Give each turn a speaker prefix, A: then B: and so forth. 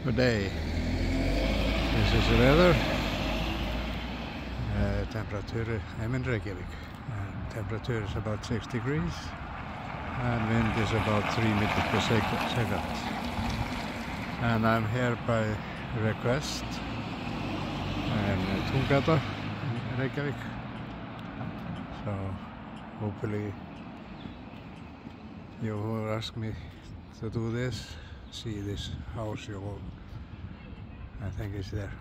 A: Good day. This is the weather. Temperature, I'm in Reykjavik. Temperature is about 6 degrees and wind is about 3 meters per second. And I'm here by request in Túngata in Reykjavik. So hopefully you who ask me to do this, see this house, I think it's there.